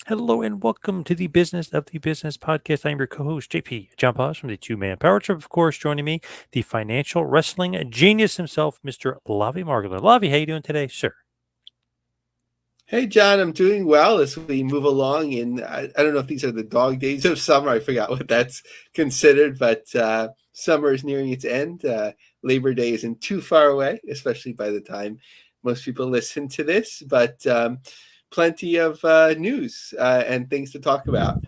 Hello and welcome to the Business of the Business podcast. I'm your co-host, JP John Poz from the Two Man Power Trip. Of course, joining me, the financial wrestling genius himself, Mr. Lavie Margolin. Lavie, how you doing today, sir? Hey, John, I'm doing well as we move along. I don't know if these are the dog days of summer. I forgot what that's considered, but summer is nearing its end. Labor Day isn't too far away, especially by the time most people listen to this, but plenty of news and things to talk about.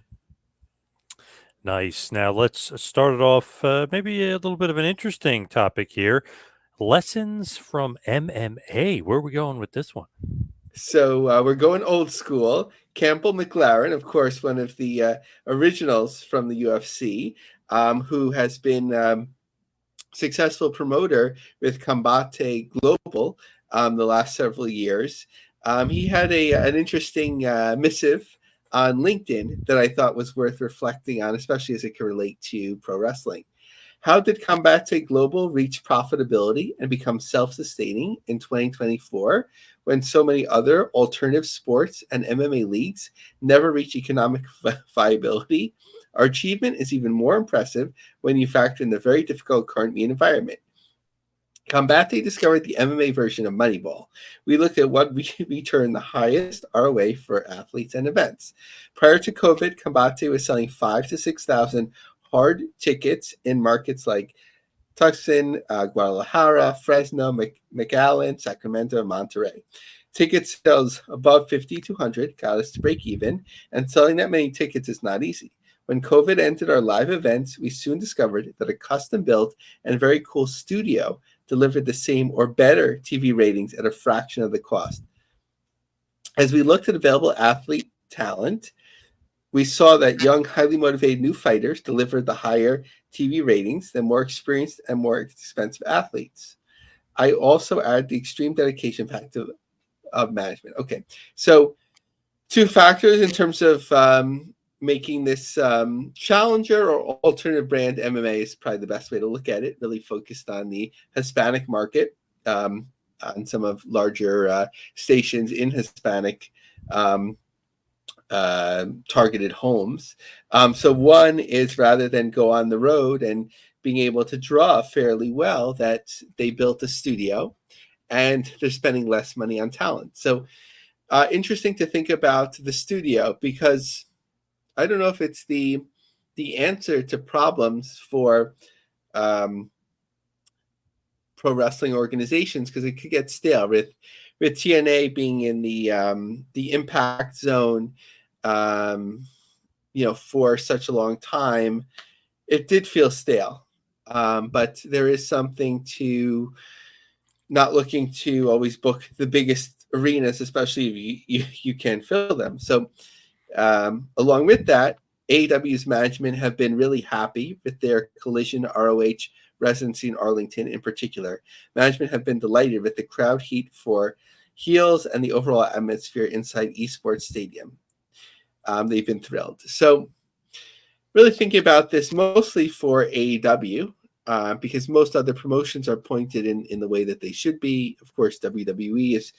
Nice. Now let's start it off. Maybe a little bit of an interesting topic here. Lessons from MMA. Where are we going with this one? So we're going old school. Campbell McLaren, of course, one of the originals from the UFC, who has been successful promoter with Combate Global the last several years. He had an interesting missive on LinkedIn that I thought was worth reflecting on, especially as it can relate to pro wrestling. How did Combate Global reach profitability and become self sustaining in 2024 when so many other alternative sports and MMA leagues never reach economic viability? Our achievement is even more impressive when you factor in the very difficult current environment. Combate discovered the MMA version of Moneyball. We looked at what returned the highest ROA for athletes and events. Prior to COVID, Combate was selling 5 to 6,000 hard tickets in markets like Tucson, Guadalajara, Fresno, McAllen, Sacramento, and Monterrey. Ticket sales above 5,200 got us to break even, and selling that many tickets is not easy. When COVID entered our live events, we soon discovered that a custom built and very cool studio delivered the same or better TV ratings at a fraction of the cost. As we looked at available athlete talent, we saw that young, highly motivated new fighters delivered the higher TV ratings than more experienced and more expensive athletes. I also add the extreme dedication factor of management. Okay, so two factors in terms of making this challenger or alternative brand MMA is probably the best way to look at it. Really focused on the Hispanic market, on some of larger stations in Hispanic um, targeted homes. So one is rather than go on the road and being able to draw fairly well, that they built a studio and they're spending less money on talent. So interesting to think about the studio, because I don't know if it's the answer to problems for um, pro wrestling organizations, because it could get stale with TNA being in the impact zone, um, for such a long time. It did feel stale, but there is something to not looking to always book the biggest arenas, especially if you can fill them. So along with that, AEW's management have been really happy with their Collision ROH residency in Arlington in particular. Management have been delighted with the crowd heat for heels and the overall atmosphere inside Esports Stadium. They've been thrilled. So, really thinking about this mostly for AEW, because most other promotions are pointed in the way that they should be. Of course, WWE is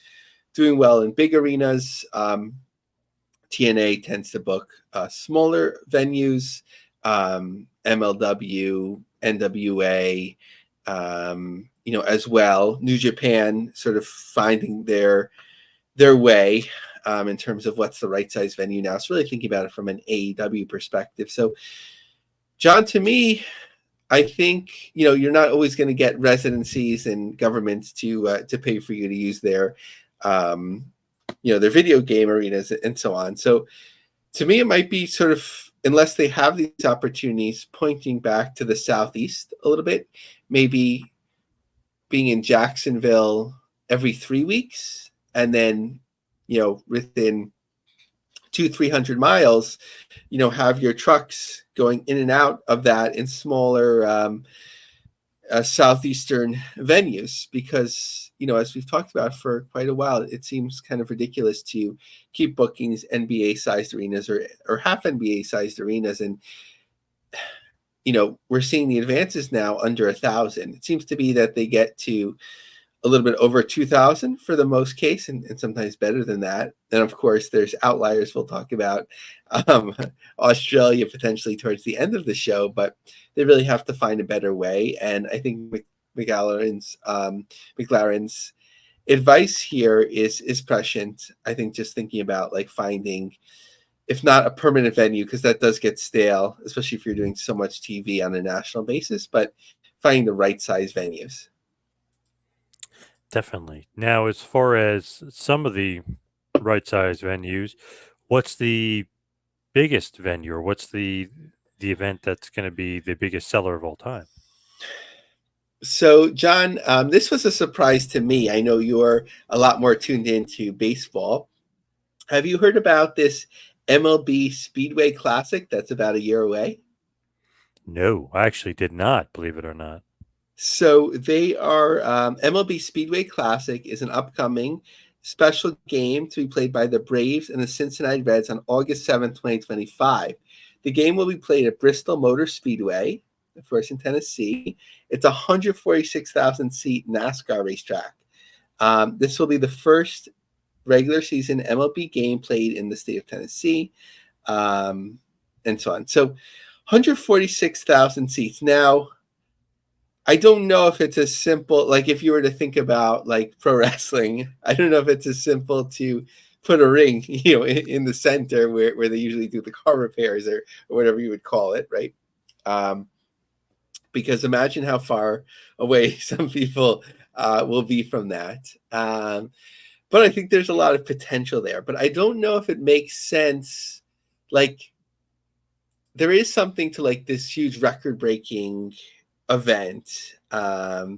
doing well in big arenas. TNA tends to book smaller venues, MLW, NWA, as well. New Japan sort of finding their way in terms of what's the right size venue now. So really thinking about it from an AEW perspective. So, John, to me, I think you're not always going to get residencies and governments to pay for you to use um, their video game arenas and so on. So to me, it might be sort of, unless they have these opportunities, pointing back to the Southeast a little bit, maybe being in Jacksonville every 3 weeks, and then, within 200-300 miles, have your trucks going in and out of that in smaller southeastern venues, because as we've talked about for quite a while, it seems kind of ridiculous to keep booking these NBA sized arenas or half NBA sized arenas, and we're seeing the advances now under 1,000. It seems to be that they get to a little bit over 2,000 for the most case, and sometimes better than that. And of course, there's outliers we'll talk about, um, Australia potentially towards the end of the show, but they really have to find a better way. And I think McLaren's advice here is prescient. I think just thinking about like finding, if not a permanent venue, because that does get stale, especially if you're doing so much TV on a national basis, but finding the right size venues. Definitely. Now, as far as some of the right size venues, what's the biggest venue, or what's the event that's going to be the biggest seller of all time? So, John, this was a surprise to me. I know you're a lot more tuned into baseball. Have you heard about this MLB Speedway Classic that's about a year away? No, I actually did not, believe it or not. So they are, MLB Speedway Classic is an upcoming special game to be played by the Braves and the Cincinnati Reds on August 7th, 2025. The game will be played at Bristol Motor Speedway, of course, in Tennessee. It's a 146,000 seat NASCAR racetrack. This will be the first regular season MLB game played in the state of Tennessee, um, and so on. So 146,000 seats. Now, I don't know if it's as simple, like if you were to think about like pro wrestling, I don't know if it's as simple to put a ring, in the center where they usually do the car repairs, or whatever you would call it, right? Um, because imagine how far away some people will be from that. But I think there's a lot of potential there. But I don't know if it makes sense. Like, there is something to like this huge record breaking event, but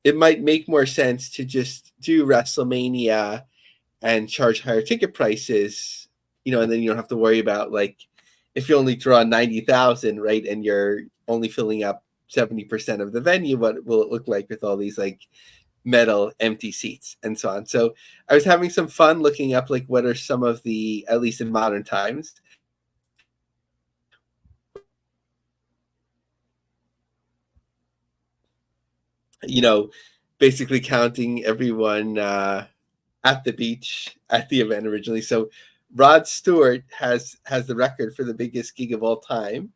it might make more sense to just do WrestleMania and charge higher ticket prices, and then you don't have to worry about like if you only draw 90,000, right, and you're only filling up 70% of the venue, what will it look like with all these like metal empty seats and so on? So I was having some fun looking up like what are some of the, at least in modern times, you know, basically counting everyone at the beach at the event originally. So Rod Stewart has the record for the biggest gig of all time.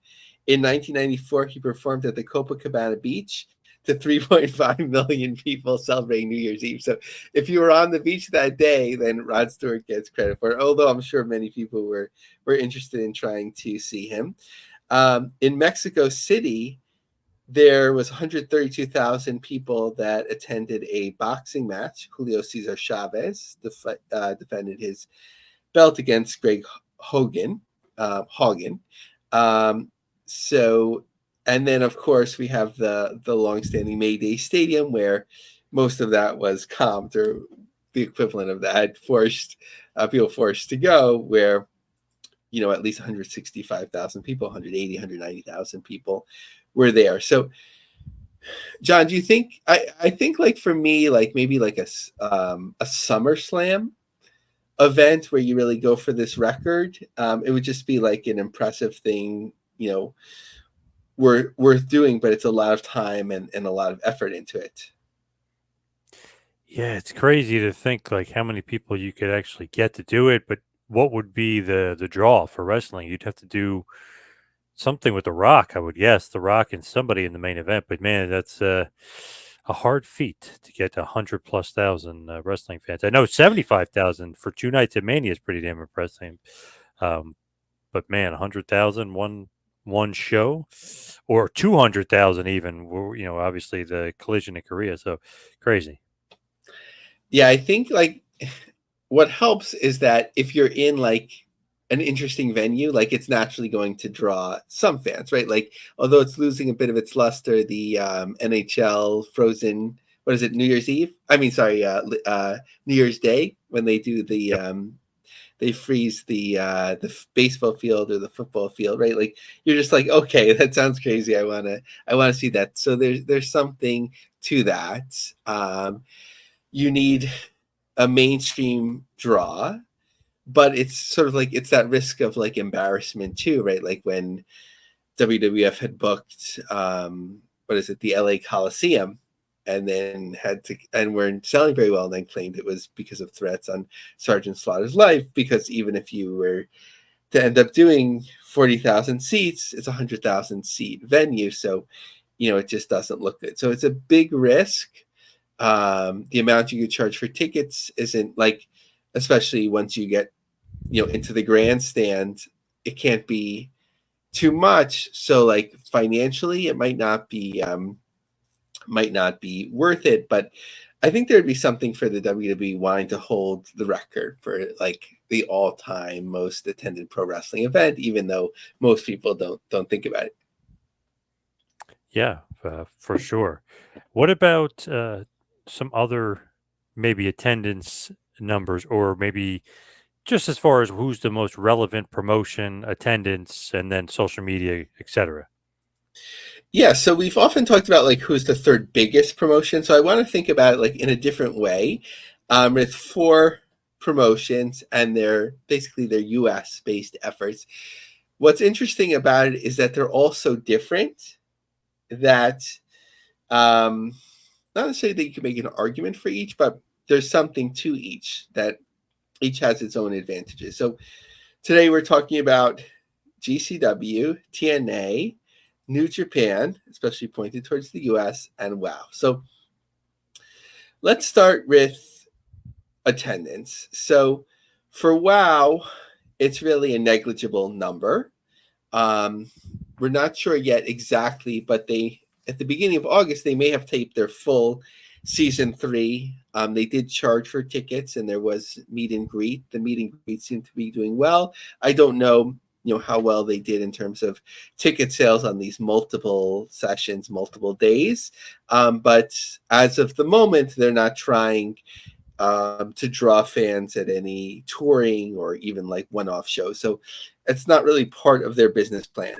In 1994, he performed at the Copacabana Beach to 3.5 million people celebrating New Year's Eve. So if you were on the beach that day, then Rod Stewart gets credit for it, although I'm sure many people were interested in trying to see him. In Mexico City, there was 132,000 people that attended a boxing match. Julio Cesar Chavez defended his belt against Greg Hogan. Um, so, and then of course we have the longstanding Mayday Stadium, where most of that was comped, or the equivalent of that, forced people forced to go, where at least 165,000 people, 180, 190,000 people were there. So, John, do you think, I think like for me, like maybe like a SummerSlam event where you really go for this record, it would just be like an impressive thing, worth doing, but it's a lot of time and a lot of effort into it. Yeah, it's crazy to think like how many people you could actually get to do it, but what would be the draw for wrestling? You'd have to do something with The Rock, I would guess. The Rock and somebody in the main event, but man, that's a hard feat to get 100+ thousand wrestling fans. I know 75,000 for 2 nights at Mania is pretty damn impressive. Um, but man, 100,000 one show, or 200,000 even. Obviously the collision in Korea, so crazy. Yeah, I think like what helps is that if you're in like an interesting venue, like it's naturally going to draw some fans, right? Like, although it's losing a bit of its luster, the NHL Frozen, what is it, New Year's Eve? I mean, sorry, New Year's Day, when they do Yep. they freeze the baseball field or the football field, right? Like you're just like, okay, that sounds crazy. I wanna see that. So there's something to that. You need a mainstream draw, but it's sort of like it's that risk of like embarrassment too, right? Like when WWF had booked, what is it, the LA Coliseum, and then and weren't selling very well, and then claimed it was because of threats on Sergeant Slaughter's life, because even if you were to end up doing 40,000 seats, it's a 100,000 seat venue. So, it just doesn't look good. So it's a big risk. The amount you could charge for tickets isn't like, especially once you get, into the grandstand, it can't be too much. So like financially, it might not be worth it. But I think there'd be something for the WWE wanting to hold the record for like the all-time most attended pro wrestling event, even though most people don't think about it. Yeah, for sure. What about some other maybe attendance numbers, or maybe just as far as who's the most relevant promotion, attendance, and then social media, etc.? Yeah, so we've often talked about like who's the third biggest promotion. So I want to think about it like in a different way, with four promotions and they're basically their U.S. based efforts. What's interesting about it is that they're all so different that um, not necessarily that you can make an argument for each, but there's something to each that each has its own advantages. So today we're talking about GCW, TNA, New Japan, especially pointed towards the US, and WOW. So let's start with attendance. So for WOW, it's really a negligible number. Um, we're not sure yet exactly, but they at the beginning of August they may have taped their full season 3. They did charge for tickets, and there was meet and greet. The meet and greet seemed to be doing well. I don't know, how well they did in terms of ticket sales on these multiple sessions, multiple days. But as of the moment, they're not trying to draw fans at any touring or even like one-off shows. So it's not really part of their business plan.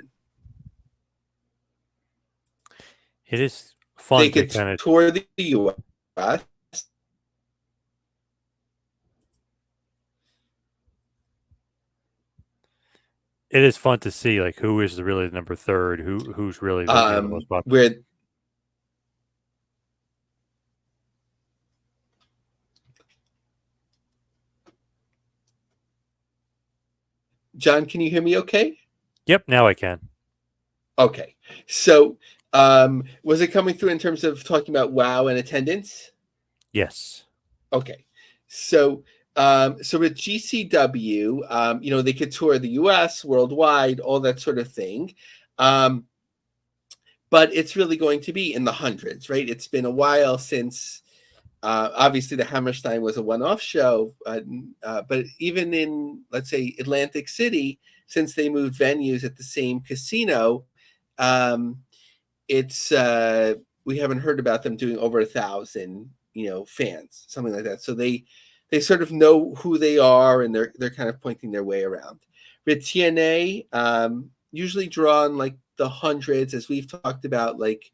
It is They fun to could kind of. tour the U.S. It is fun to see like who is really the number third, who's really the most popular. Where John, can you hear me? Okay. Yep, now I can. Okay. So was it coming through in terms of talking about WOW and attendance? Yes. Okay. So so with GCW, they could tour the US, worldwide, all that sort of thing. But it's really going to be in the hundreds, right? It's been a while since obviously the Hammerstein was a one-off show, but even in, let's say, Atlantic City, since they moved venues at the same casino, um, it's we haven't heard about them doing over 1,000, fans, something like that. So they sort of know who they are, and they're kind of pointing their way around. With TNA, usually drawn like the hundreds, as we've talked about, like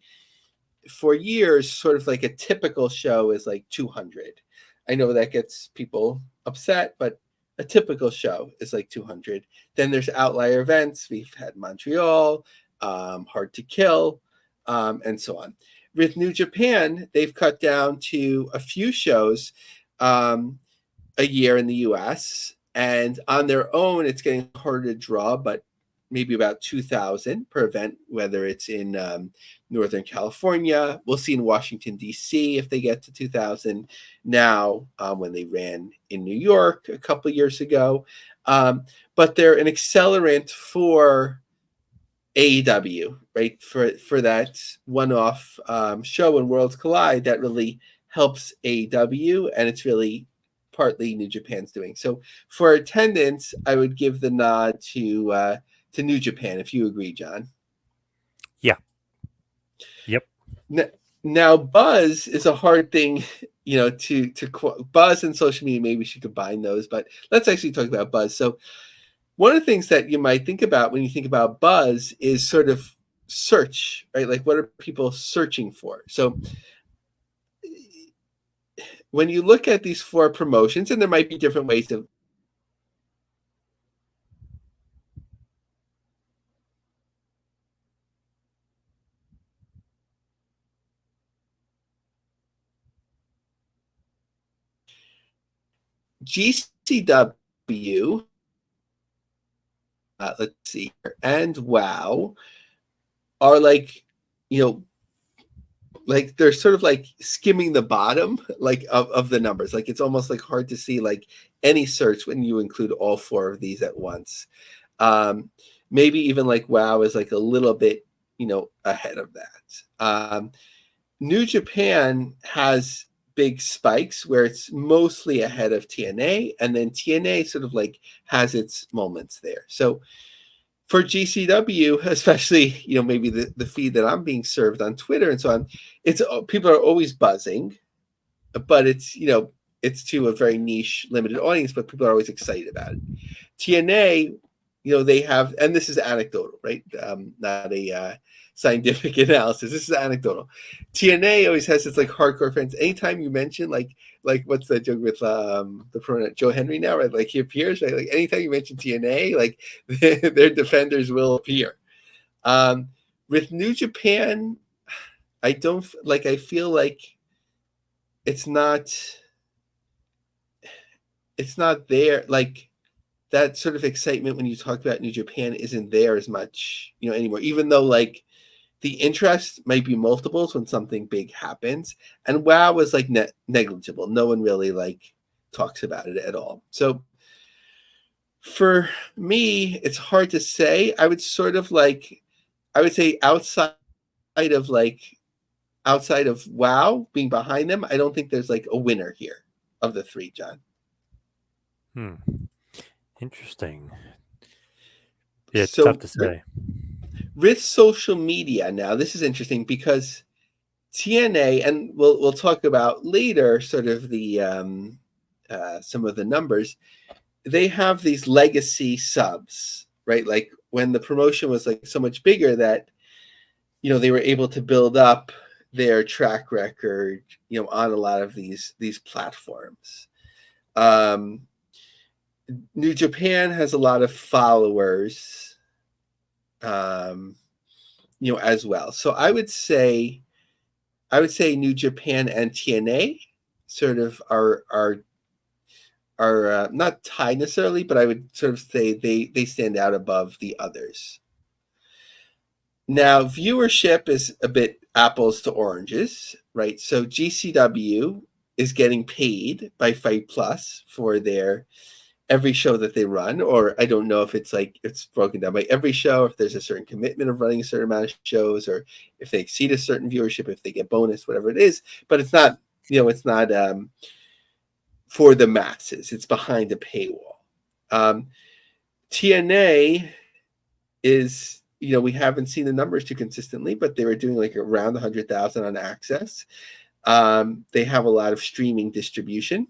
for years, sort of like a typical show is like 200. I know that gets people upset, but a typical show is like 200. Then there's outlier events. We've had Montreal, Hard to Kill, and so on. With New Japan, they've cut down to a few shows a year in the US. And on their own, it's getting harder to draw, but maybe about 2,000 per event, whether it's in Northern California. We'll see in Washington, D.C. if they get to 2,000 now, when they ran in New York a couple years ago. But they're an accelerant for AEW, right? For that one-off show when Worlds Collide, that really helps AEW, and it's really partly New Japan's doing. So for attendance, I would give the nod to New Japan, if you agree, John. Yeah. Yep. Now, buzz is a hard thing, to buzz and social media. Maybe we should combine those, but let's actually talk about buzz. So one of the things that you might think about when you think about buzz is sort of search, right? Like, what are people searching for? So when you look at these four promotions, and there might be different ways of GCW, let's see here, and WoW are like, you know, like they're sort of like skimming the bottom like of the numbers. Like it's almost like hard to see like any search when you include all four of these at once. Um, Maybe even like WoW is like a little bit, ahead of that. New Japan has big spikes where it's mostly ahead of TNA, and then TNA sort of like has its moments there. So for GCW, especially, maybe the feed that I'm being served on Twitter and so on, it's people are always buzzing, but it's to a very niche, limited audience, but people are always excited about it. TNA, they have, and this is anecdotal, right? Not a scientific analysis. This is anecdotal. TNA always has its like hardcore fans. Anytime you mention like what's that joke with the pronoun Joe Henry now, right? Like he appears, right? Like anytime you mention TNA, like their defenders will appear. With New Japan, I don't like. I feel like it's not. It's not there. Like that sort of excitement when you talk about New Japan isn't there as much, anymore. Even though like the interest might be multiples when something big happens, and WoW was like negligible. No one really like talks about it at all. So for me, it's hard to say. I would say outside of WoW being behind them, I don't think there's like a winner here of the three, John. Interesting. Yeah, it's So tough to say. with social media now, this is interesting because TNA, and we'll talk about later sort of the some of the numbers. They have these legacy subs, right? Like when the promotion was like so much bigger that they were able to build up their track record, on a lot of these platforms. New Japan has a lot of followers, as well. So I would say New Japan and TNA sort of are not tied necessarily, but I would sort of say they stand out above the others. Now, viewership is a bit apples to oranges, right? So GCW is getting paid by Fight Plus for their every show that they run, or I don't know if it's broken down by every show, if there's a certain commitment of running a certain amount of shows, or if they exceed a certain viewership, if they get bonus, whatever it is. But it's not, for the masses. It's behind a paywall. TNA is, we haven't seen the numbers too consistently, but they were doing like around 100,000 on Access. They have a lot of streaming distribution.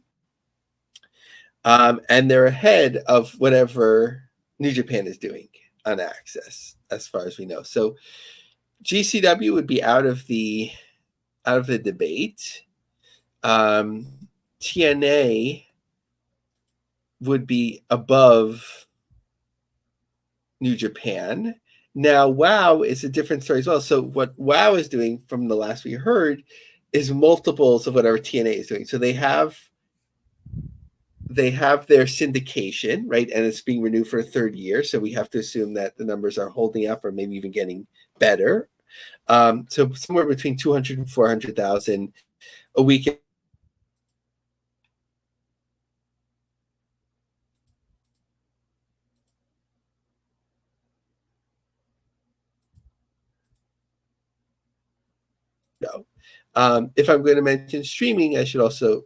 And they're ahead of whatever New Japan is doing on Access, as far as we know. So GCW would be out of the debate. TNA would be above New Japan. Now, WoW is a different story as well. So what WoW is doing, from the last we heard, is multiples of whatever TNA is doing. So they have their syndication, right? And it's being renewed for a third year. So we have to assume that the numbers are holding up or maybe even getting better. So somewhere between 200 and 400,000 a week. If I'm going to mention streaming, I should also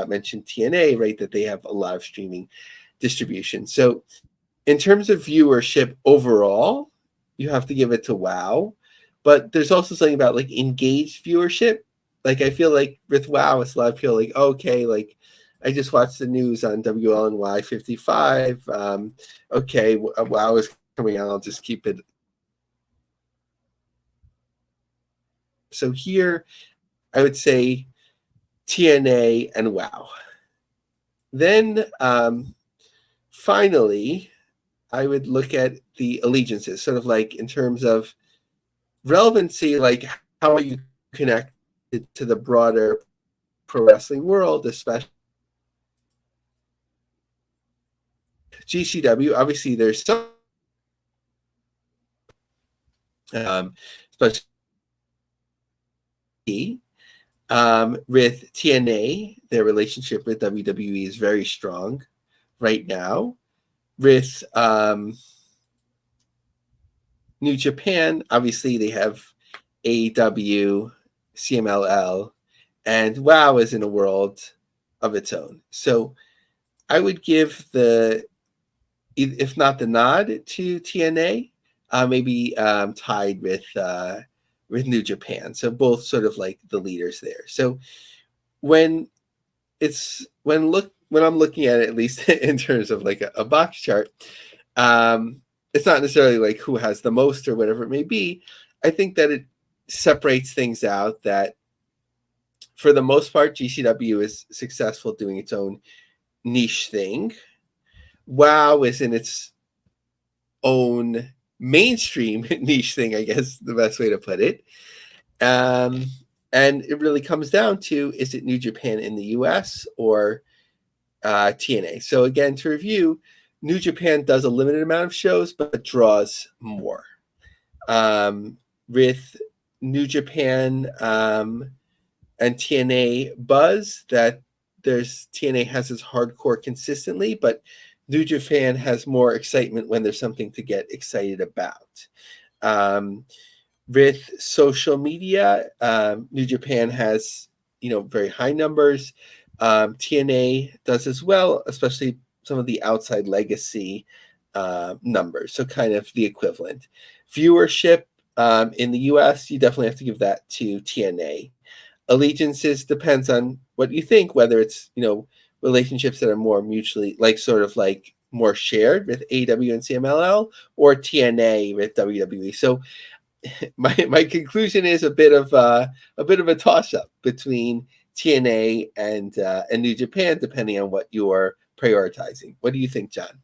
mention TNA, right? That they have a lot of streaming distribution. So in terms of viewership overall, you have to give it to WoW. But there's also something about like engaged viewership. Like I feel like with WoW, it's a lot of people like, okay, like I just watched the news on WLNY 55. Okay, WoW is coming out. I'll just keep it. So here, I would say TNA and WoW. Then finally, I would look at the allegiances, sort of like in terms of relevancy, like how are you connected to the broader pro wrestling world, especially GCW, obviously, there's some, especially with TNA, their relationship with WWE is very strong right now. With New Japan, obviously, they have AEW, CMLL, and WoW is in a world of its own. So I would give if not the nod to TNA, maybe tied with New Japan. So both sort of like the leaders there. So when when I'm looking at it, at least in terms of like a box chart, it's not necessarily like who has the most or whatever it may be. I think that it separates things out that for the most part, GCW is successful doing its own niche thing. WoW is in its own mainstream niche thing, I guess the best way to put it. Um, and it really comes down to, is it New Japan in the US or TNA? So again, to review, New Japan does a limited amount of shows, but draws more. With New Japan and TNA buzz, that TNA has its hardcore consistently, but New Japan has more excitement when there's something to get excited about. With social media, New Japan has very high numbers. TNA does as well, especially some of the outside legacy numbers. So kind of the equivalent. Viewership in the US, you definitely have to give that to TNA. Allegiances depends on what you think, whether it's relationships that are more mutually sort of like more shared with AEW and CMLL, or TNA with WWE. So my conclusion is a bit of a toss up between TNA and New Japan, depending on what you're prioritizing. What do you think, John?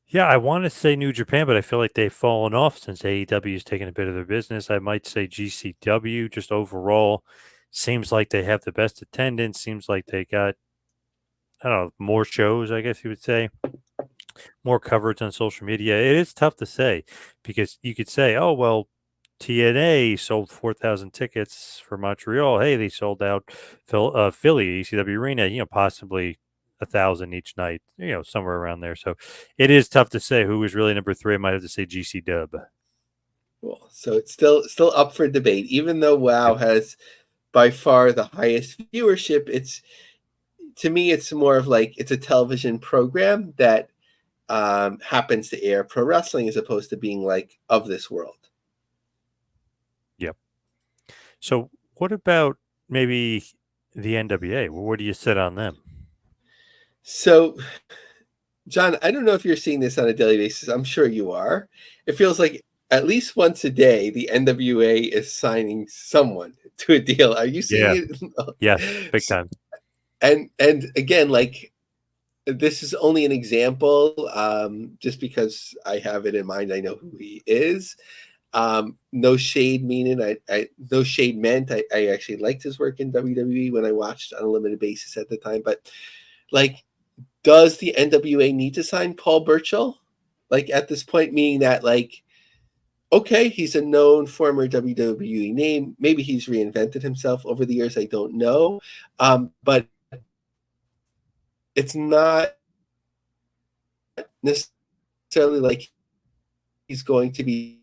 Yeah, I want to say New Japan, but I feel like they've fallen off since AEW's taken a bit of their business. I might say GCW, just overall. Seems like they have the best attendance. Seems like they got, I don't know, more shows, I guess you would say, more coverage on social media. It is tough to say because you could say, oh, well, TNA sold 4,000 tickets for Montreal. Hey, they sold out Philly, ECW Arena, possibly 1,000 each night, somewhere around there. So it is tough to say who is really number three. I might have to say GC Dub. Cool. So it's still up for debate, even though WoW Yep. has by far the highest viewership. To me, it's more of like it's a television program that happens to air pro wrestling as opposed to being like of this world. Yep. So what about maybe the NWA? Where do you sit on them? So, John, I don't know if you're seeing this on a daily basis. I'm sure you are. It feels like at least once a day, the NWA is signing someone to a deal. Are you Yeah. seeing Yes. Big it? time. And again, like this is only an example, just because I have it in mind. I know who he is. No shade meaning I no shade meant I actually liked his work in WWE when I watched on a limited basis at the time. But like, does the NWA need to sign Paul Burchill? Like at this point, meaning that like, okay, he's a known former WWE name. Maybe he's reinvented himself over the years. I don't know, but it's not necessarily like he's going to be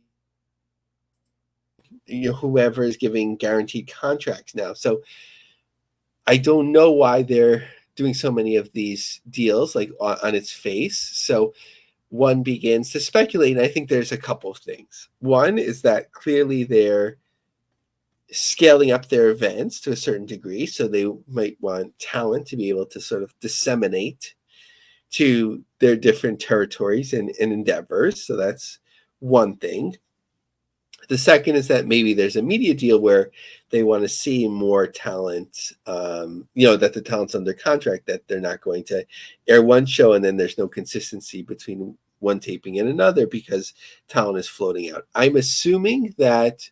whoever is giving guaranteed contracts now. So I don't know why they're doing so many of these deals like on its face. So one begins to speculate, and I think there's a couple of things. One is that clearly they're scaling up their events to a certain degree, so they might want talent to be able to sort of disseminate to their different territories and endeavors. So that's one thing. The second is that maybe there's a media deal where they want to see more talent, that the talent's under contract, that they're not going to air one show and then there's no consistency between one taping and another because talent is floating out. I'm assuming that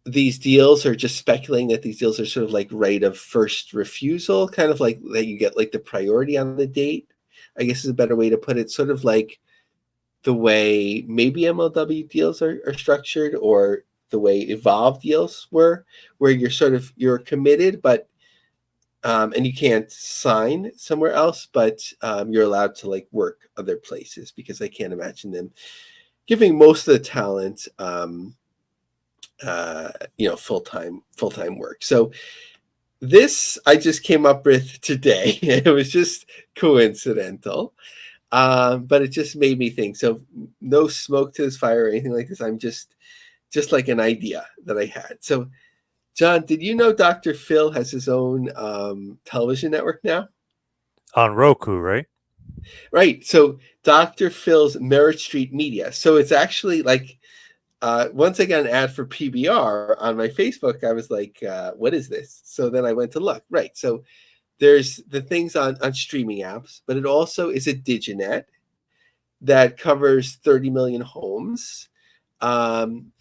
these deals are just speculating that these deals are sort of like right of first refusal, kind of like that you get like the priority on the date. I guess is a better way to put it, sort of like the way maybe MLW deals are structured, or the way Evolve deals were, where you're committed, but and you can't sign somewhere else, but you're allowed to like work other places, because I can't imagine them giving most of the talent full-time work. So this I just came up with today. It was just coincidental. But it just made me think. So no smoke to this fire or anything like this. I'm just like an idea that I had. So John, did you know Dr. Phil has his own television network now? On Roku, right? Right. So Dr. Phil's Merit Street Media. So it's actually like once I got an ad for PBR on my Facebook, I was like, what is this? So then I went to look. Right. So there's the things on streaming apps, but it also is a diginet that covers 30 million homes. Um,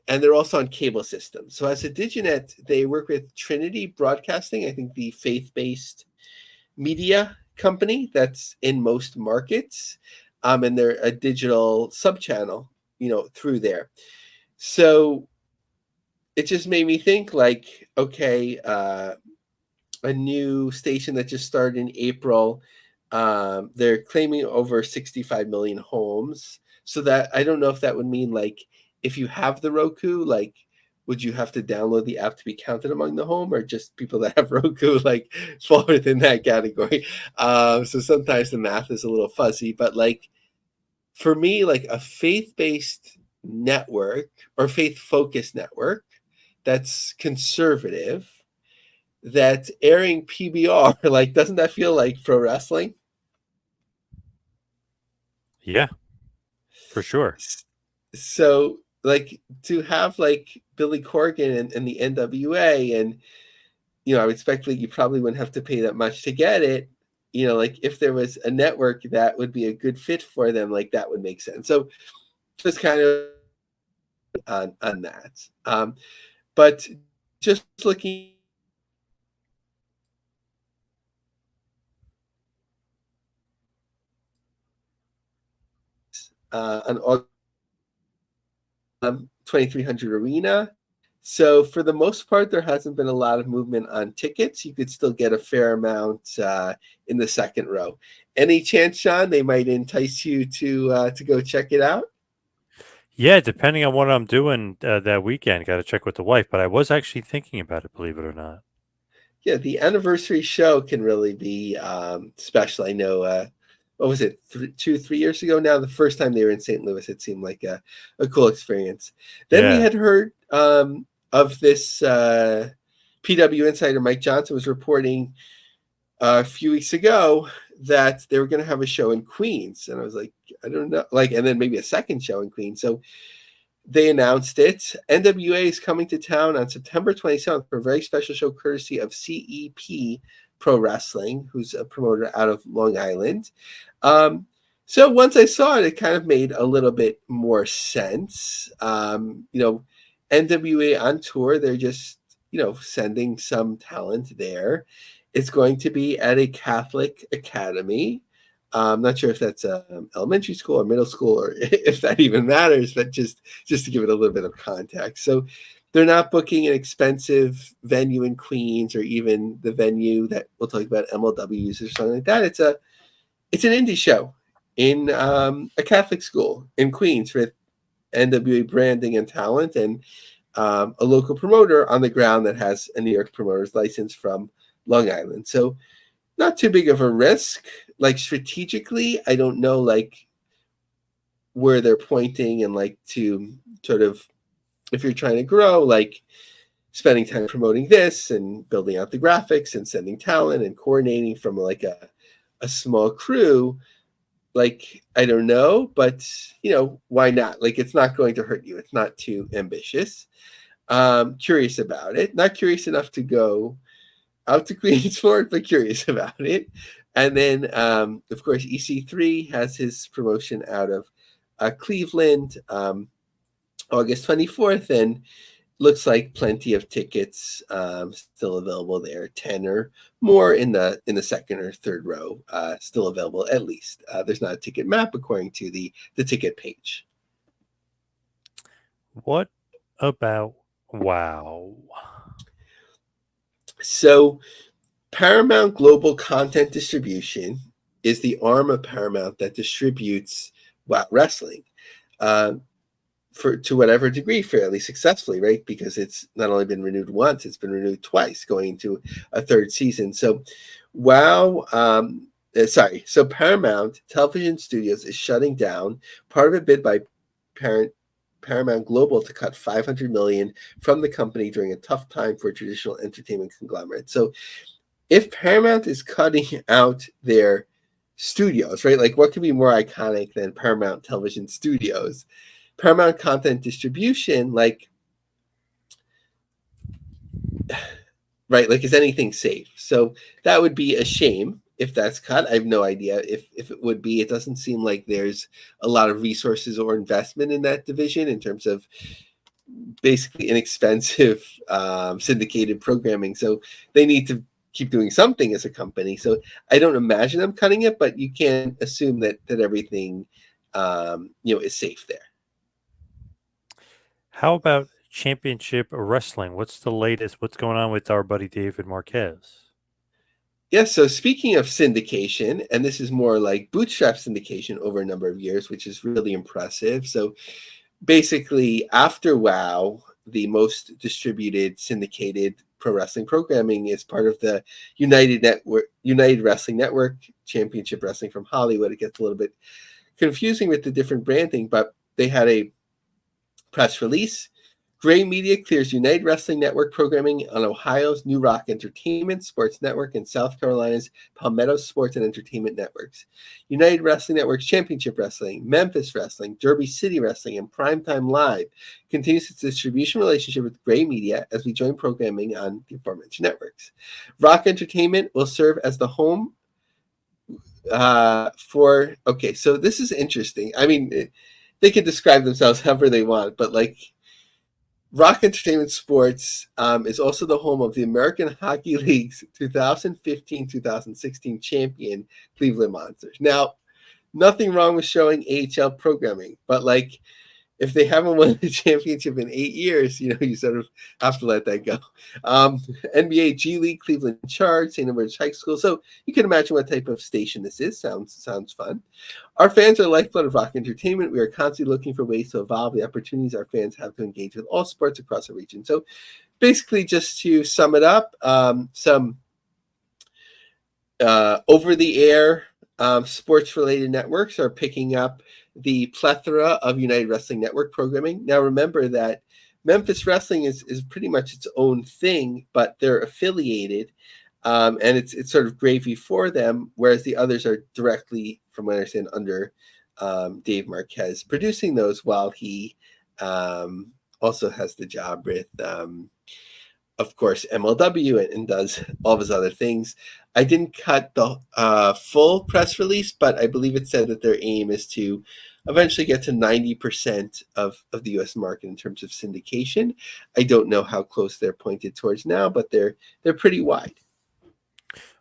and they're also on cable systems. So as a diginet, they work with Trinity Broadcasting, I think the faith-based media company that's in most markets. And they're a digital sub-channel, through there. So it just made me think like, okay, a new station that just started in April. They're claiming over 65 million homes. So that I don't know if that would mean like if you have the Roku, like would you have to download the app to be counted among the home, or just people that have Roku like fall within that category? So sometimes the math is a little fuzzy, but like for me, like a faith-based network or faith-focused network that's conservative, that's airing PBR, like doesn't that feel like pro wrestling? Yeah, for sure. So like to have like Billy Corgan and the NWA, and I would expect like you probably wouldn't have to pay that much to get it. Like if there was a network that would be a good fit for them, like that would make sense. So just kind of on that. But just looking on 2300 Arena. So for the most part, there hasn't been a lot of movement on tickets. You could still get a fair amount in the second row. Any chance, Sean, they might entice you to go check it out? Yeah, depending on what I'm doing that weekend, got to check with the wife. But I was actually thinking about it, believe it or not. Yeah, the anniversary show can really be special. I know, what was it, 3 years ago now? The first time they were in St. Louis, it seemed like a cool experience. Then we Yeah. had heard of this PW insider, Mike Johnson, was reporting a few weeks ago that they were going to have a show in Queens. And I was like, I don't know. Like, and then maybe a second show in Queens. So they announced it. NWA is coming to town on September 27th for a very special show courtesy of CEP Pro Wrestling, who's a promoter out of Long Island. So once I saw it, it kind of made a little bit more sense. NWA on tour, they're just, sending some talent there. It's going to be at a Catholic academy. I'm not sure if that's elementary school or middle school, or if that even matters, but just to give it a little bit of context. So they're not booking an expensive venue in Queens, or even the venue that we'll talk about, MLWs or something like that. It's an indie show in a Catholic school in Queens with NWA branding and talent, and a local promoter on the ground that has a New York promoter's license from Long Island. So not too big of a risk. Like strategically, I don't know like where they're pointing, and like to sort of, if you're trying to grow, like spending time promoting this and building out the graphics and sending talent and coordinating from like a small crew, like I don't know, but why not? Like it's not going to hurt you. It's not too ambitious. Curious about it. Not curious enough to go out to Queens for it, but curious about it. And then, of course, EC3 has his promotion out of Cleveland, August 24th. And, looks like plenty of tickets still available there. 10 or more in the second or third row, still available at least. There's not a ticket map according to the ticket page. What about WoW? So Paramount Global Content Distribution is the arm of Paramount that distributes WoW Wrestling. To whatever degree, fairly successfully, right? Because it's not only been renewed once, it's been renewed twice, going into a third season. So, WoW, so Paramount Television Studios is shutting down, part of a bid by Paramount Global to cut $500 million from the company during a tough time for a traditional entertainment conglomerate. So, if Paramount is cutting out their studios, right? Like, what could be more iconic than Paramount Television Studios? Paramount Content Distribution, like, right, like, is anything safe? So that would be a shame if that's cut. I have no idea if it would be. It doesn't seem like there's a lot of resources or investment in that division in terms of basically inexpensive syndicated programming. So they need to keep doing something as a company. So I don't imagine them cutting it, but you can't assume that everything is safe there. How about Championship Wrestling? What's the latest? What's going on with our buddy David Marquez? Yeah, so speaking of syndication, and this is more like bootstrap syndication over a number of years, which is really impressive. So basically, after WoW, the most distributed syndicated pro wrestling programming is part of the United Wrestling Network, Championship Wrestling from Hollywood. It gets a little bit confusing with the different branding, but they had a press release. Gray Media clears United Wrestling Network programming on Ohio's New Rock Entertainment Sports Network and South Carolina's Palmetto Sports and Entertainment Networks. United Wrestling Network's Championship Wrestling, Memphis Wrestling, Derby City Wrestling, and Primetime Live continues its distribution relationship with Gray Media as we join programming on the aforementioned networks. Rock Entertainment will serve as the home so this is interesting. I mean, they can describe themselves however they want, but like, Rock Entertainment Sports is also the home of the American Hockey League's 2015-2016 champion Cleveland Monsters. Now, nothing wrong with showing AHL programming, but like, if they haven't won the championship in 8 years, you sort of have to let that go. NBA G League, Cleveland Charge, St. Edward's High School. So you can imagine what type of station this is. Sounds fun. Our fans are lifeblood of Rock Entertainment. We are constantly looking for ways to evolve the opportunities our fans have to engage with all sports across the region. So basically, just to sum it up, some over-the-air sports-related networks are picking up the plethora of United Wrestling Network programming. Now, remember that Memphis Wrestling is pretty much its own thing, but they're affiliated, and it's sort of gravy for them, whereas the others are directly, from what I understand, under Dave Marquez producing those, while he also has the job with, of course, MLW and does all of his other things. I didn't cut the full press release, but I believe it said that their aim is to eventually get to 90% of the U.S. market in terms of syndication. I don't know how close they're pointed towards now, but they're pretty wide.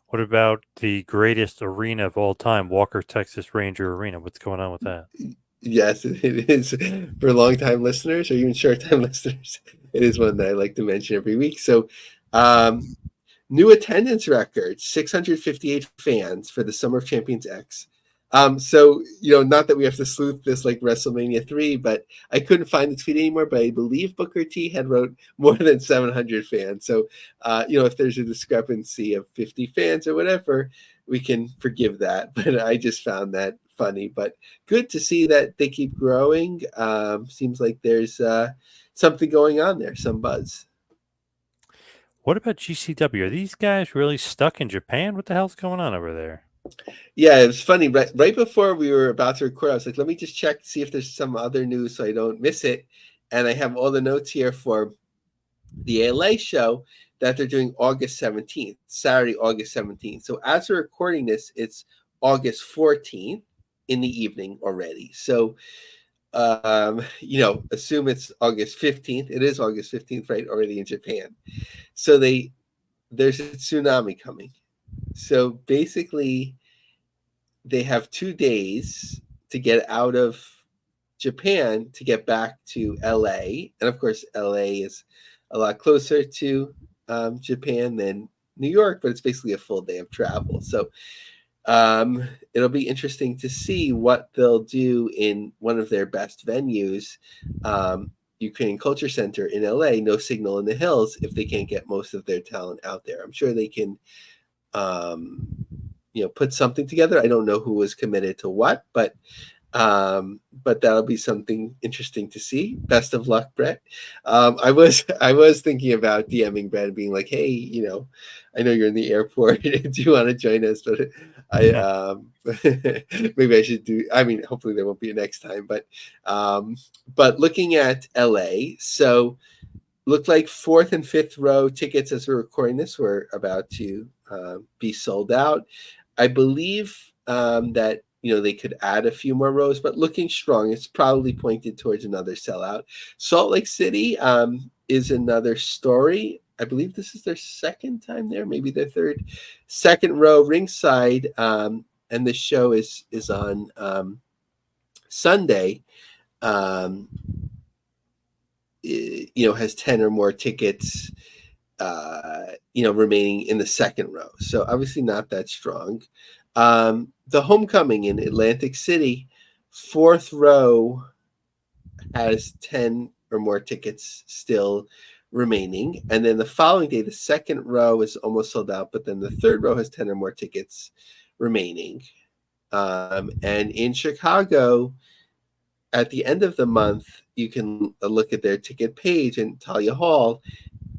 What about the greatest arena of all time, Walker Texas Ranger Arena? What's going on with that? Yes, it is. For long-time listeners or even short-time listeners, it is one that I like to mention every week. So, new attendance record, 658 fans for the Summer of Champions X. So, not that we have to sleuth this like WrestleMania 3, but I couldn't find the tweet anymore, but I believe Booker T had wrote more than 700 fans. So, if there's a discrepancy of 50 fans or whatever, we can forgive that. But I just found that funny, but good to see that they keep growing. Seems like there's something going on there, some buzz. What about GCW? Are these guys really stuck in Japan? What the hell's going on over there? Yeah, it was funny. Right before we were about to record, I was like, let me just check, see if there's some other news so I don't miss it. And I have all the notes here for the LA show that they're doing August 17th, Saturday, August 17th. So as we're recording this, it's August 14th in the evening already. So assume it's August 15th. It is August 15th, right? Already in Japan. So there's a tsunami coming. So basically, they have 2 days to get out of Japan to get back to LA. And of course, LA is a lot closer to Japan than New York, but it's basically a full day of travel. So it'll be interesting to see what they'll do in one of their best venues, Ukrainian Culture Center in LA, No Signal in the Hills, if they can't get most of their talent out there. I'm sure they can, put something together. I don't know who was committed to what, but that'll be something interesting to see. Best of luck, Brett. I was thinking about DMing Brett and being like, hey, I know you're in the airport. Do you want to join us? But maybe I should do. I mean, hopefully there won't be a next time. But looking at LA, so looked like fourth and fifth row tickets as we're recording this were about to be sold out. I believe that they could add a few more rows, but looking strong. It's probably pointed towards another sellout. Salt Lake City is another story. I believe this is their second time there, maybe their third. Second row ringside, and the show is on Sunday. Has 10 or more tickets remaining in the second row. So obviously not that strong. The Homecoming in Atlantic City, fourth row has 10 or more tickets still remaining. And then the following day, the second row is almost sold out, but then the third row has 10 or more tickets remaining. And in Chicago, at the end of the month, you can look at their ticket page in Talia Hall.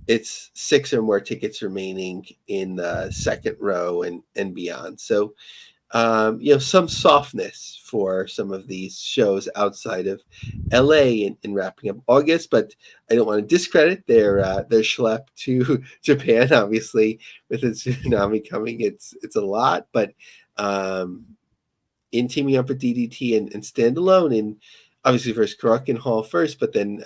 It's 6 or more tickets remaining in the second row and beyond. So, some softness for some of these shows outside of LA in wrapping up August, but I don't want to discredit their schlep to Japan. Obviously, with the tsunami coming, it's a lot, but in teaming up with DDT and standalone, and obviously first Korakuen Hall first, but then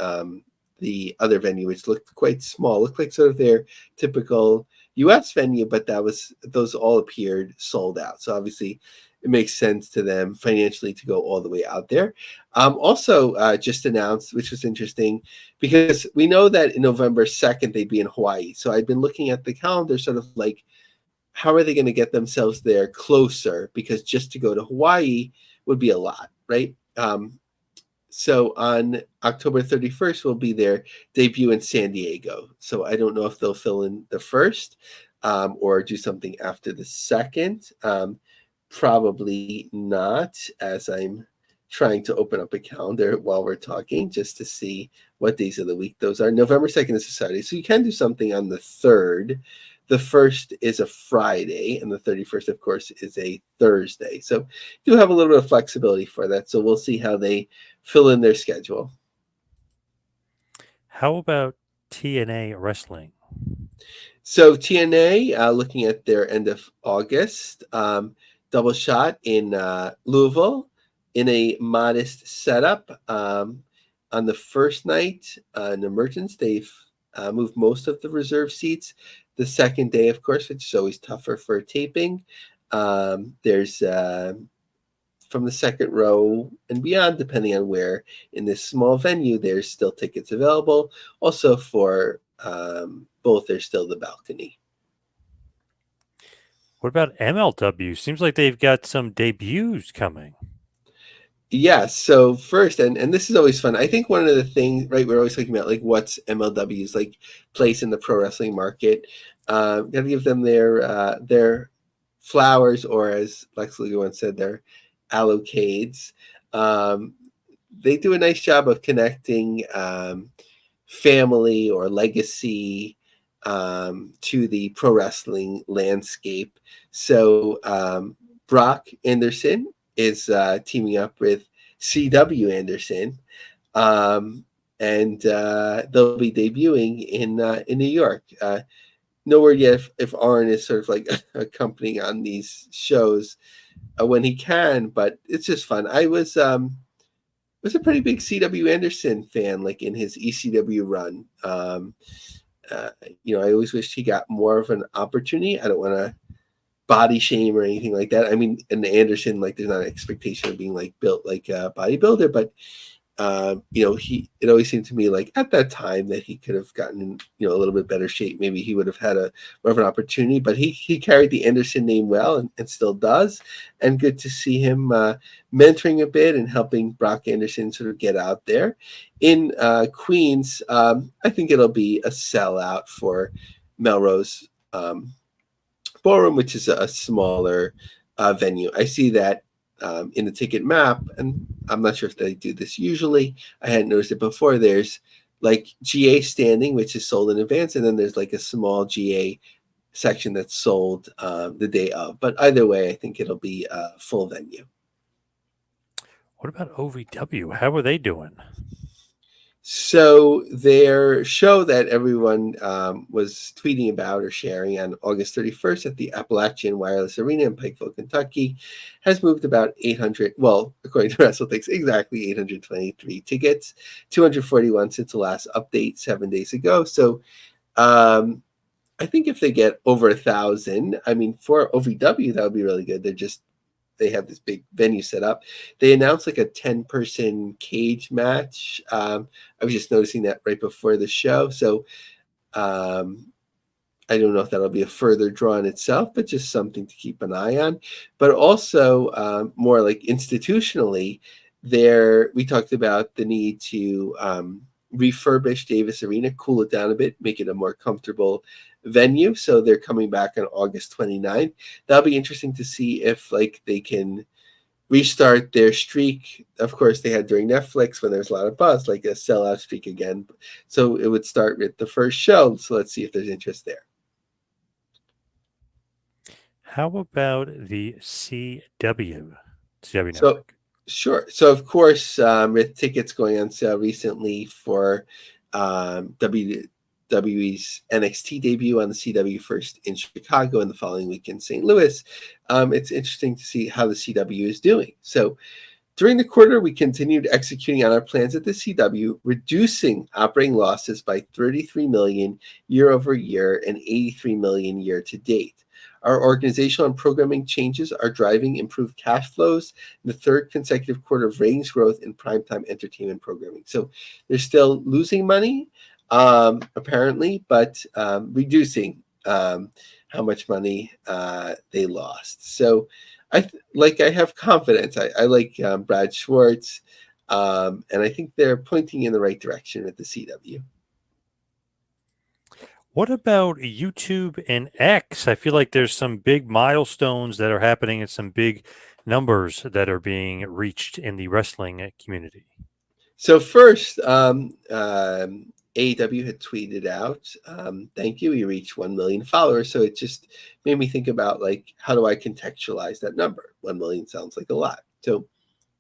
the other venue, which looked quite small, looked like sort of their typical US venue, but those all appeared sold out. So obviously it makes sense to them financially to go all the way out there. Also just announced, which was interesting, because we know that in November 2nd, they'd be in Hawaii. So I've been looking at the calendar sort of like, how are they going to get themselves there closer? Because just to go to Hawaii would be a lot, right? So on October 31st will be their debut in San Diego. So I don't know if they'll fill in the first or do something after the second. Probably not, as I'm trying to open up a calendar while we're talking just to see what days of the week those are. November 2nd is a Saturday. So you can do something on the 3rd. The 1st is a Friday, and the 31st, of course, is a Thursday. So you have a little bit of flexibility for that. So we'll see how they fill in their schedule. How about TNA Wrestling? So TNA, looking at their end of August, double shot in Louisville in a modest setup. On the first night, in Emergence, they've moved most of the reserve seats. The second day, of course, which is always tougher for taping, there's from the second row and beyond, depending on where in this small venue, there's still tickets available. Also for both, there's still the balcony. What about MLW? Seems like they've got some debuts coming. Yeah, so first, and this is always fun. I think one of the things, right, we're always talking about like what's MLW's like place in the pro wrestling market. Got to give them their flowers, or as Lex Luger once said, their allocades. They do a nice job of connecting family or legacy to the pro wrestling landscape. So Brock Anderson is teaming up with CW Anderson, and they'll be debuting in New York. No word yet if Arn is sort of like accompanying on these shows when he can, but it's just fun. It was a pretty big CW Anderson fan, like in his ECW run. Uh, I always wished he got more of an opportunity. I don't want to body shame or anything like that. I mean, in Anderson, like, there's not an expectation of being like built like a bodybuilder, but it always seemed to me like at that time that he could have gotten in, a little bit better shape. Maybe he would have had a more of an opportunity, but he carried the Anderson name well and still does. And good to see him mentoring a bit and helping Brock Anderson sort of get out there. In Queens, I think it'll be a sellout for Melrose Ballroom, which is a smaller venue. I see that in the ticket map, and I'm not sure if they do this usually. I hadn't noticed it before. There's like GA standing, which is sold in advance, and then there's like a small GA section that's sold the day of. But either way, I think it'll be a full venue. What about OVW? How are they doing? So their show that everyone was tweeting about or sharing on August 31st at the Appalachian Wireless Arena in Pikeville, Kentucky, has moved about 800, well, according to WrestleTix, exactly 823 tickets, 241 since the last update 7 days ago. So I think if they get over 1,000, I mean, for OVW, that would be really good. They have this big venue set up. They announced like a 10-person cage match. I was just noticing that right before the show. So I don't know if that'll be a further draw in itself, but just something to keep an eye on. But also more like institutionally, we talked about the need to refurbish Davis Arena, cool it down a bit, make it a more comfortable venue. So they're coming back on August 29th. That'll be interesting to see if like they can restart their streak. Of course, they had during Netflix when there's a lot of buzz, like a sellout streak again. So it would start with the first show. So let's see if there's interest there. How about the CW? CW So Network. sure. So of course, with tickets going on sale recently for WWE's NXT debut on the CW first in Chicago and the following week in St. Louis, it's interesting to see how the CW is doing. So during the quarter, we continued executing on our plans at the CW, reducing operating losses by $33 million year over year and $83 million year to date. Our organizational and programming changes are driving improved cash flows in the third consecutive quarter of ratings growth in primetime entertainment programming. So they're still losing money, apparently, but reducing how much money they lost. So I have confidence. I like Brad Schwartz, and I think they're pointing in the right direction at the CW. What about YouTube and X? I feel like there's some big milestones that are happening and some big numbers that are being reached in the wrestling community. So first, AEW had tweeted out, "Thank you, we reached 1 million followers." So it just made me think about like, how do I contextualize that number? 1 million sounds like a lot. So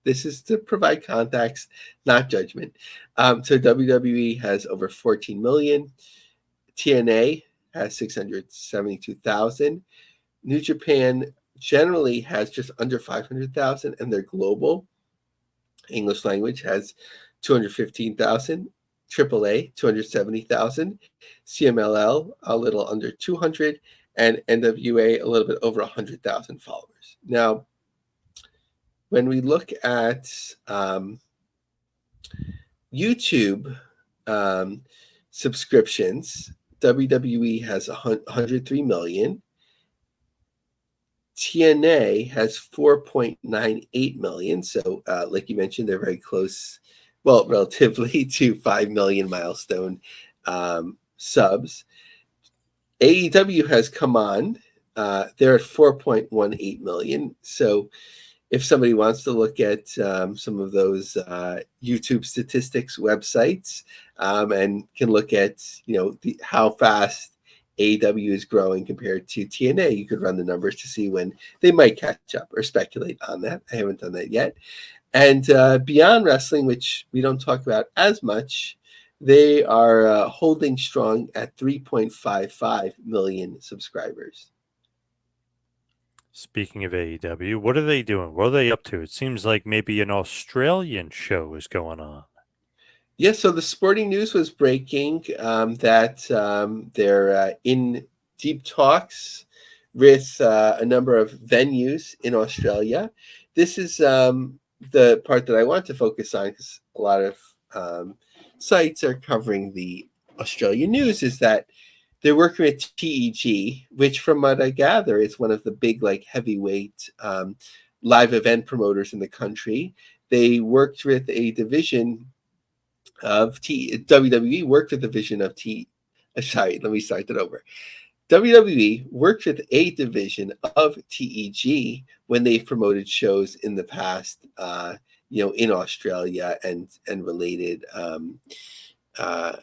this is to provide context, not judgment. So WWE has over 14 million. TNA has 672,000. New Japan generally has just under 500,000, and their global English language has 215,000. AAA 270,000. CMLL a little under 200, and NWA a little bit over 100,000 followers. Now, when we look at YouTube subscriptions, WWE has 103 million. TNA has 4.98 million. So, like you mentioned, they're very close, well, relatively to 5 million milestone subs. AEW has come on. They're at 4.18 million. So, if somebody wants to look at some of those YouTube statistics websites and can look at how fast AEW is growing compared to TNA, you could run the numbers to see when they might catch up or speculate on that. I haven't done that yet. And Beyond Wrestling, which we don't talk about as much, they are holding strong at 3.55 million subscribers. Speaking of AEW, what are they doing? What are they up to? It seems like maybe an Australian show is going on. Yeah, so the sporting news was breaking that they're in deep talks with a number of venues in Australia. This is the part that I want to focus on because a lot of sites are covering the Australian news. Is that they're working with TEG, which, from what I gather, is one of the big, like, heavyweight live event promoters in the country. They worked with a division of WWE worked with the division of Sorry, let me start that over. WWE worked with a division of TEG when they've promoted shows in the past, in Australia and related uh,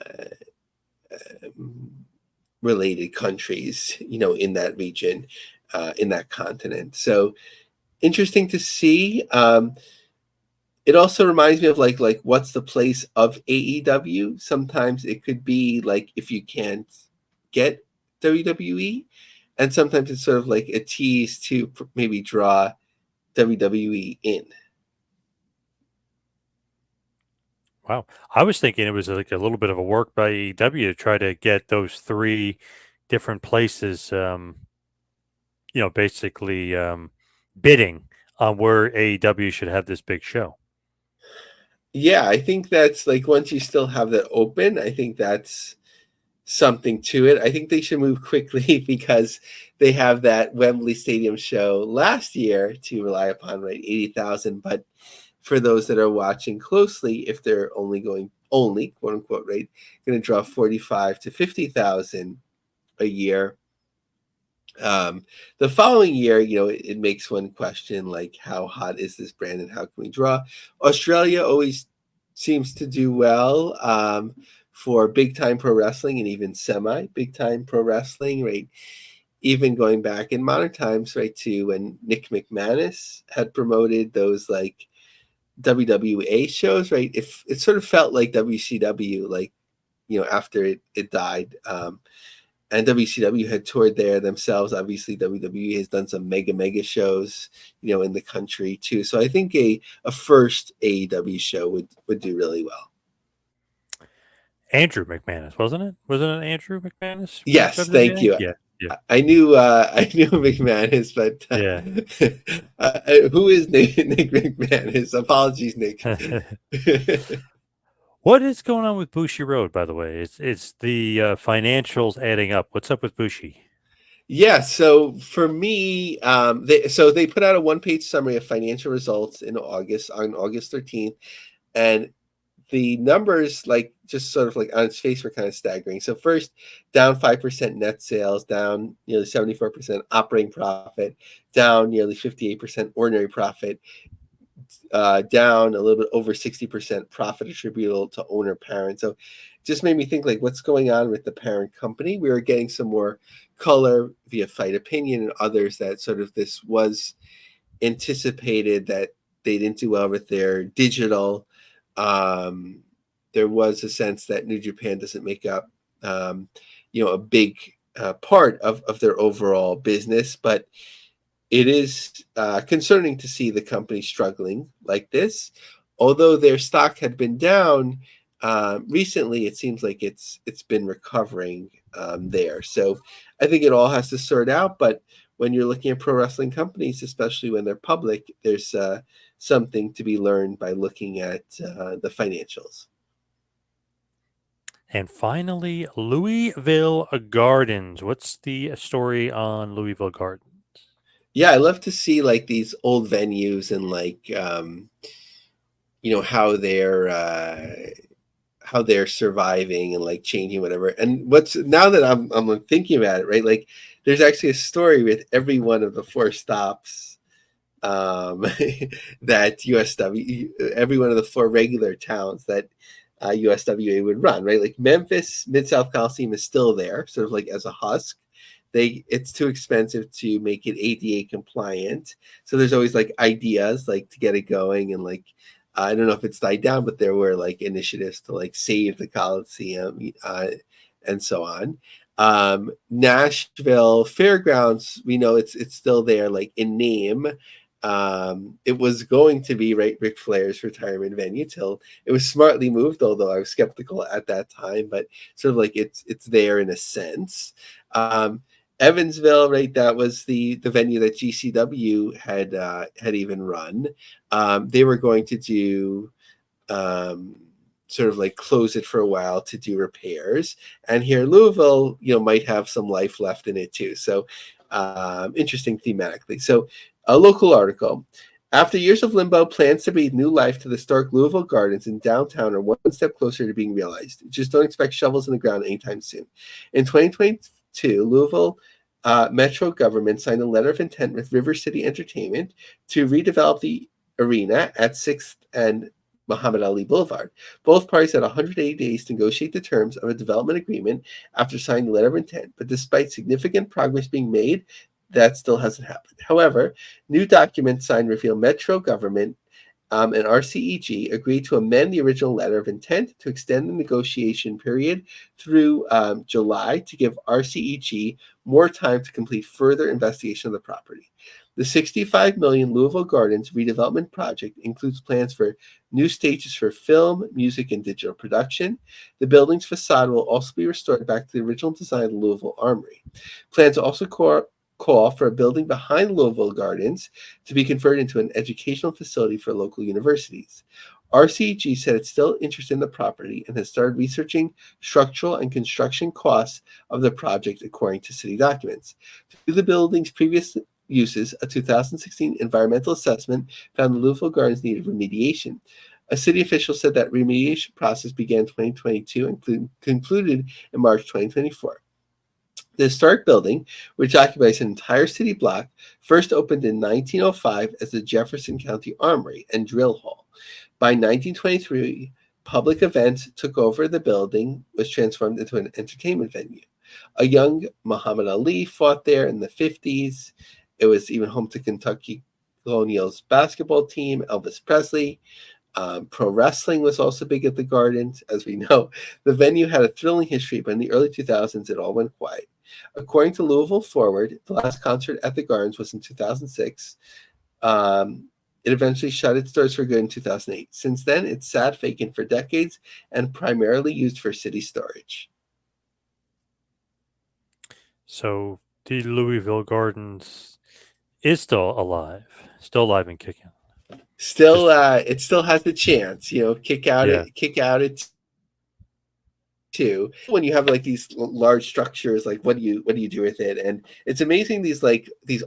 related countries, in that region, in that continent. So interesting to see. It also reminds me of like what's the place of AEW? Sometimes it could be like if you can't get WWE, and sometimes it's sort of like a tease to maybe draw WWE in. Wow. I was thinking it was like a little bit of a work by AEW to try to get those three different places, basically bidding on where AEW should have this big show. Yeah, I think that's like once you still have that open, I think that's something to it. I think they should move quickly because they have that Wembley Stadium show last year to rely upon, right? 80,000. But for those that are watching closely, if they're only quote unquote, right, going to draw 45 to 50,000 a year. The following year, it makes one question like, how hot is this brand and how can we draw? Australia always seems to do well for big time pro wrestling and even semi big time pro wrestling, right? Even going back in modern times, right, to when Nick McManus had promoted those like WWA shows, right? If it sort of felt like WCW, like, after it died. And WCW had toured there themselves. Obviously, WWE has done some mega shows, in the country too. So I think a first AEW show would do really well. Andrew McManus, wasn't it? Wasn't it Andrew McManus from Yes, thank WWA? you. Yeah, yeah, I knew I knew McManus, but yeah. who is Nick McManus? Apologies, Nick. What is going on with Bushi Road, by the way? It's the financials adding up. What's up with Bushi? Yeah, so for me, they put out a one-page summary of financial results on August 13th, and the numbers, like, just sort of like on its face, were kind of staggering. So first, down 5% net sales, down nearly 74% operating profit, down nearly 58% ordinary profit, down a little bit over 60% profit attributable to owner parent. So just made me think, like, what's going on with the parent company? We were getting some more color via Fight Opinion and others that sort of this was anticipated, that they didn't do well with their digital. Um, there was a sense that New Japan doesn't make up, a big part of their overall business, but it is concerning to see the company struggling like this. Although their stock had been down recently, it seems like it's been recovering there. So I think it all has to sort out. But when you're looking at pro wrestling companies, especially when they're public, there's something to be learned by looking at the financials. And finally, Louisville Gardens. What's the story on Louisville Gardens? Yeah, I love to see like these old venues and like how they're surviving and like changing whatever. And what's now that I'm thinking about it, right? Like there's actually a story with every one of the four stops that USW, every one of the four regular towns that USWA would run, right? Like Memphis Mid South Coliseum is still there, sort of like as a husk. It's too expensive to make it ADA compliant, so there's always like ideas like to get it going, and like I don't know if it's died down, but there were like initiatives to like save the Coliseum and so on. Nashville Fairgrounds, we know it's still there, like in name. It was going to be right Ric Flair's retirement venue till it was smartly moved, although I was skeptical at that time, but sort of like it's there in a sense. Evansville, right? That was the venue that GCW had even run. They were going to do um, sort of like close it for a while to do repairs. And here, Louisville, might have some life left in it too. So interesting thematically. So a local article. After years of limbo, plans to breathe new life to the historic Louisville Gardens in downtown are one step closer to being realized. Just don't expect shovels in the ground anytime soon. In 2022, Louisville Metro government signed a letter of intent with River City Entertainment to redevelop the arena at 6th and Muhammad Ali Boulevard. Both parties had 180 days to negotiate the terms of a development agreement after signing the letter of intent, but despite significant progress being made, that still hasn't happened. However, new documents signed reveal Metro government and RCEG agreed to amend the original letter of intent to extend the negotiation period through July to give RCEG more time to complete further investigation of the property. The $65 million Louisville Gardens redevelopment project includes plans for new stages for film, music, and digital production. The building's facade will also be restored back to the original design of the Louisville Armory. Plans also call for a building behind Louisville Gardens to be converted into an educational facility for local universities. RCG said it's still interested in the property and has started researching structural and construction costs of the project according to city documents. Through the building's previous uses, a 2016 environmental assessment found the Louisville Gardens needed remediation. A city official said that remediation process began in 2022 and concluded in March 2024. The historic building, which occupies an entire city block, first opened in 1905 as the Jefferson County Armory and Drill Hall. By 1923, public events took over. The building was transformed into an entertainment venue. A young Muhammad Ali fought there in the 50s. It was even home to Kentucky Colonials basketball team, Elvis Presley. Pro wrestling was also big at the Gardens, as we know. The venue had a thrilling history, but in the early 2000s, it all went quiet. According to Louisville Forward, the last concert at the Gardens was in 2006. It eventually shut its doors for good in 2008. Since then, it's sat vacant for decades and primarily used for city storage. So the Louisville Gardens is still alive and kicking. Still, Just it still has the chance, yeah, kick out it too. When you have like these large structures, like what do you do with it? And it's amazing these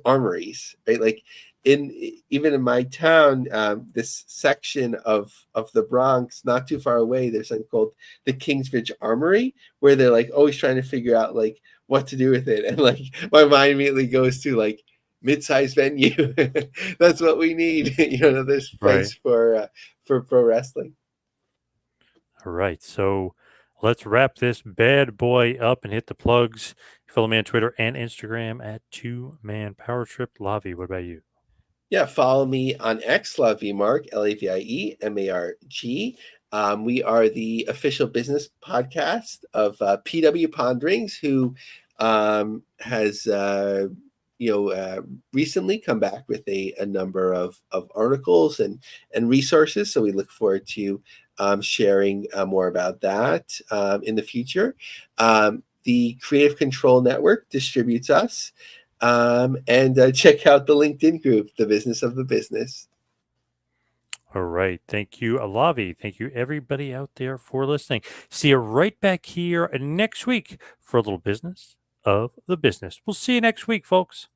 armories, right? Like even in my town, this section of the Bronx, not too far away, there's something called the Kingsbridge Armory, where they're like always trying to figure out like what to do with it, and like my mind immediately goes to like mid-sized venue. That's what we need. This right. place for pro wrestling. All right. So let's wrap this bad boy up and hit the plugs. Follow me on Twitter and Instagram at Two Man Power Trip. Lavie, what about you? Yeah, follow me on X, Lavie Marg, LAVIE MARG. We are the official business podcast of PW Ponderings, who has recently come back with a number of articles and resources. So we look forward to sharing more about that in the future. The Creative Control Network distributes us. And check out the LinkedIn group, The Business of the Business. All right. Thank you, Lavie. Thank you, everybody out there, for listening. See you right back here next week for a little business of the business. We'll see you next week, folks.